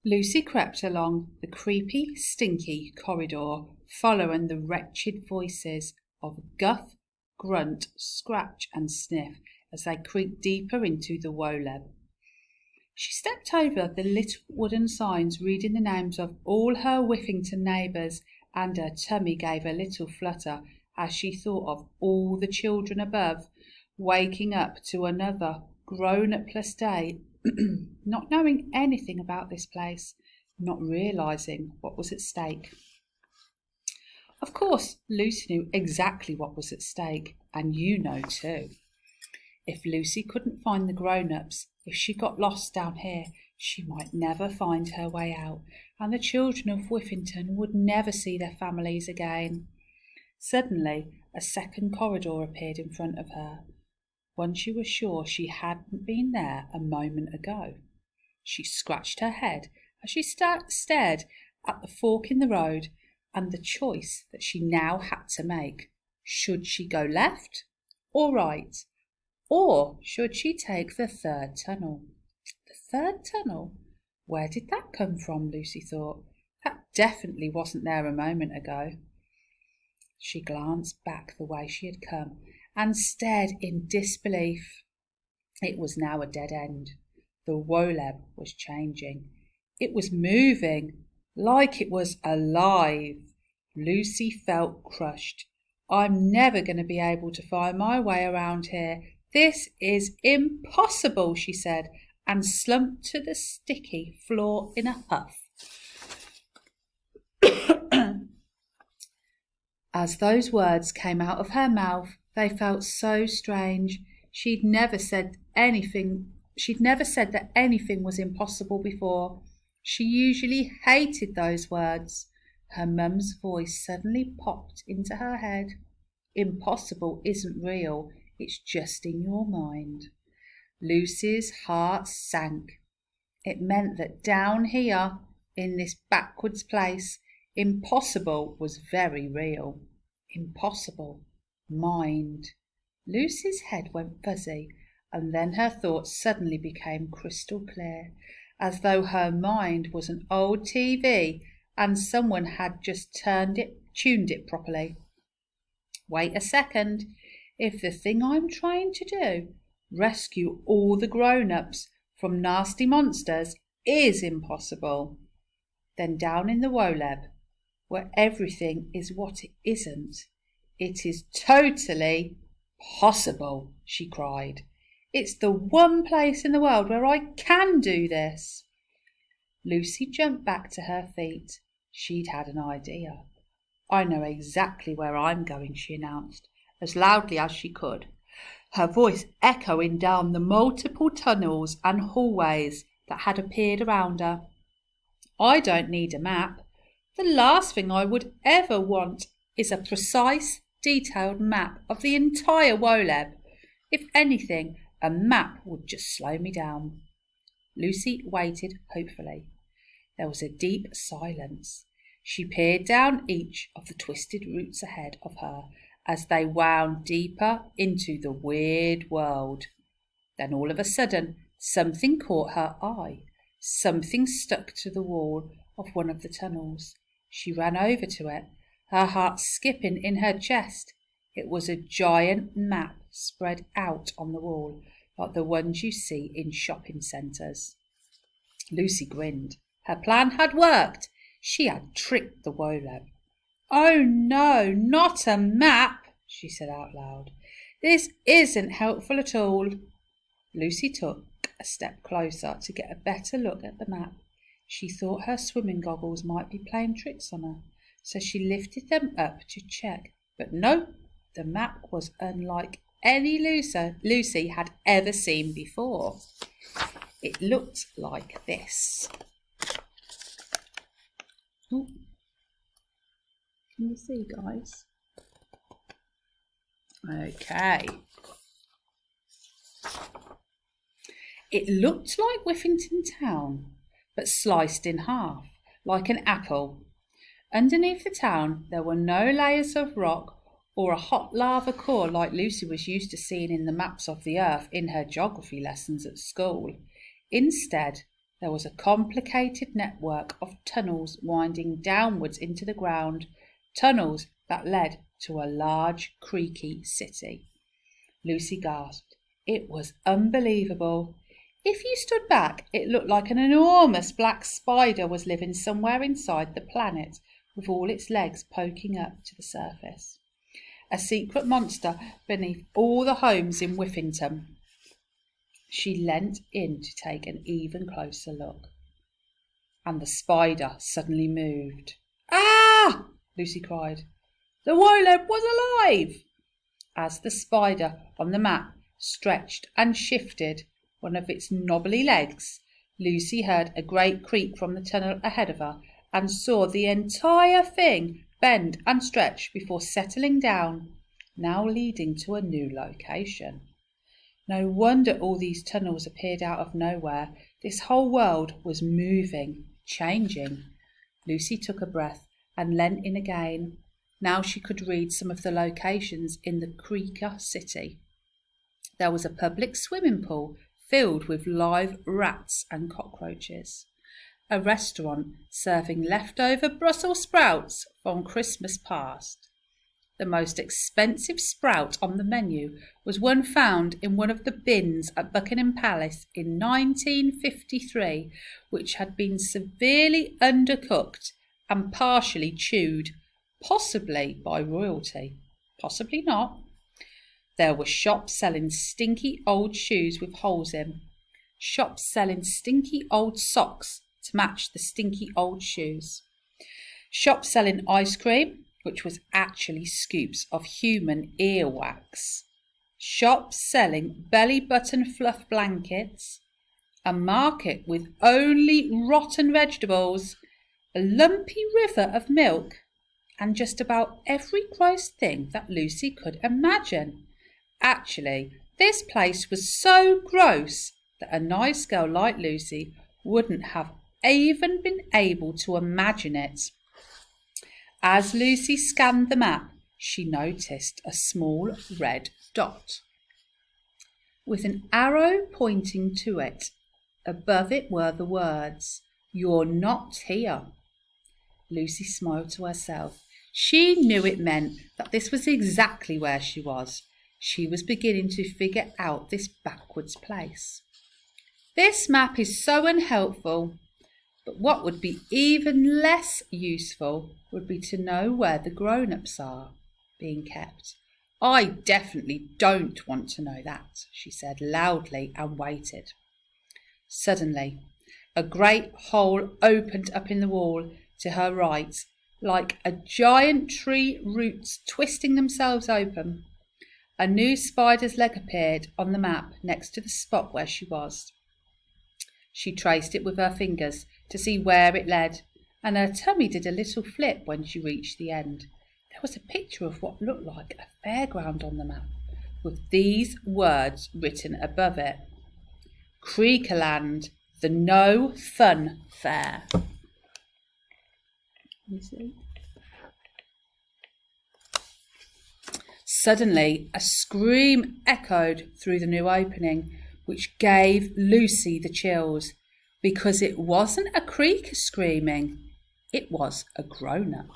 Lucy crept along the creepy, stinky corridor, following the wretched voices of Guff, Grunt, Scratch and Sniff as they creaked deeper into the Woleb. She stepped over the little wooden signs reading the names of all her Whiffington neighbours, and her tummy gave a little flutter as she thought of all the children above, waking up to another grown-up-less day, not knowing anything about this place, not realising what was at stake. Of course, Lucy knew exactly what was at stake, and you know too. If Lucy couldn't find the grown-ups, if she got lost down here, she might never find her way out, and the children of Whiffington would never see their families again. Suddenly, a second corridor appeared in front of her, one she was sure she hadn't been there a moment ago. She scratched her head as she stared at the fork in the road and the choice that she now had to make. Should she go left or right? Or should she take the third tunnel? The third tunnel? Where did that come from, Lucy thought. That definitely wasn't there a moment ago. She glanced back the way she had come and stared in disbelief. It was now a dead end. The Woleb was changing. It was moving, like it was alive. Lucy felt crushed. I'm never going to be able to find my way around here. This is impossible, she said, and slumped to the sticky floor in a huff. As those words came out of her mouth, they felt so strange. She'd never said that anything was impossible before. She usually hated those words. Her mum's voice suddenly popped into her head. Impossible isn't real, it's just in your mind. Lucy's heart sank. It meant that down here, in this backwards place, impossible was very real. Impossible. Mind. Lucy's head went fuzzy, and then her thoughts suddenly became crystal clear, as though her mind was an old TV and someone had just tuned it properly. Wait a second. If the thing I'm trying to do, rescue all the grown-ups from nasty monsters, is impossible, then down in the Woleb, where everything is what it isn't, it is totally possible, she cried. It's the one place in the world where I can do this. Lucy jumped back to her feet. She'd had an idea. I know exactly where I'm going, she announced, as loudly as she could, her voice echoing down the multiple tunnels and hallways that had appeared around her. I don't need a map. The last thing I would ever want is a precise, detailed map of the entire Woleb. If anything, a map would just slow me down. Lucy waited hopefully. There was a deep silence. She peered down each of the twisted routes ahead of her as they wound deeper into the weird world. Then all of a sudden, something caught her eye. Something stuck to the wall of one of the tunnels. She ran over to it, her heart skipping in her chest. It was a giant map spread out on the wall, like the ones you see in shopping centres. Lucy grinned. Her plan had worked. She had tricked the Woleb. Oh no, not a map, she said out loud. This isn't helpful at all. Lucy took a step closer to get a better look at the map. She thought her swimming goggles might be playing tricks on her, so she lifted them up to check. But no, the map was unlike any Lucy had ever seen before. It looked like this. Ooh. Can you see, guys? Okay. It looked like Whiffington Town, but sliced in half, like an apple. Underneath the town, there were no layers of rock or a hot lava core like Lucy was used to seeing in the maps of the earth in her geography lessons at school. Instead, There was a complicated network of tunnels winding downwards into the ground, tunnels that led to a large, creaky city. Lucy gasped. It was unbelievable. If you stood back, it looked like an enormous black spider was living somewhere inside the planet, with all its legs poking up to the surface. A secret monster beneath all the homes in Whiffington. She leant in to take an even closer look. And the spider suddenly moved. Ah! Lucy cried. The Wyleb was alive! As the spider on the map stretched and shifted one of its knobbly legs, Lucy heard a great creak from the tunnel ahead of her and saw the entire thing bend and stretch before settling down, now leading to a new location. No wonder all these tunnels appeared out of nowhere. This whole world was moving, changing. Lucy took a breath and leant in again. Now she could read some of the locations in the Creaker city. There was a public swimming pool filled with live rats and cockroaches. A restaurant serving leftover Brussels sprouts from Christmas past. The most expensive sprout on the menu was one found in one of the bins at Buckingham Palace in 1953, which had been severely undercooked and partially chewed, possibly by royalty, possibly not. There were shops selling stinky old shoes with holes in, shops selling stinky old socks to match the stinky old shoes, shops selling ice cream, which was actually scoops of human earwax, shops selling belly button fluff blankets, a market with only rotten vegetables, a lumpy river of milk, and just about every gross thing that Lucy could imagine. Actually, this place was so gross that a nice girl like Lucy wouldn't have even been able to imagine it. As Lucy scanned the map, she noticed a small red dot with an arrow pointing to it. Above it were the words, "You're not here." Lucy smiled to herself. She knew it meant that this was exactly where she was. She was beginning to figure out this backwards place. This map is so unhelpful. But what would be even less useful would be to know where the grown-ups are being kept. I definitely don't want to know that, she said loudly and waited. Suddenly, a great hole opened up in the wall to her right, like a giant tree roots twisting themselves open. A new spider's leg appeared on the map next to the spot where she was. She traced it with her fingers to see where it led, and her tummy did a little flip when she reached the end. There was a picture of what looked like a fairground on the map, with these words written above it. Creakerland, the No Fun Fair. You see? Suddenly, a scream echoed through the new opening, which gave Lucy the chills, because it wasn't a creaker screaming, it was a grown-up.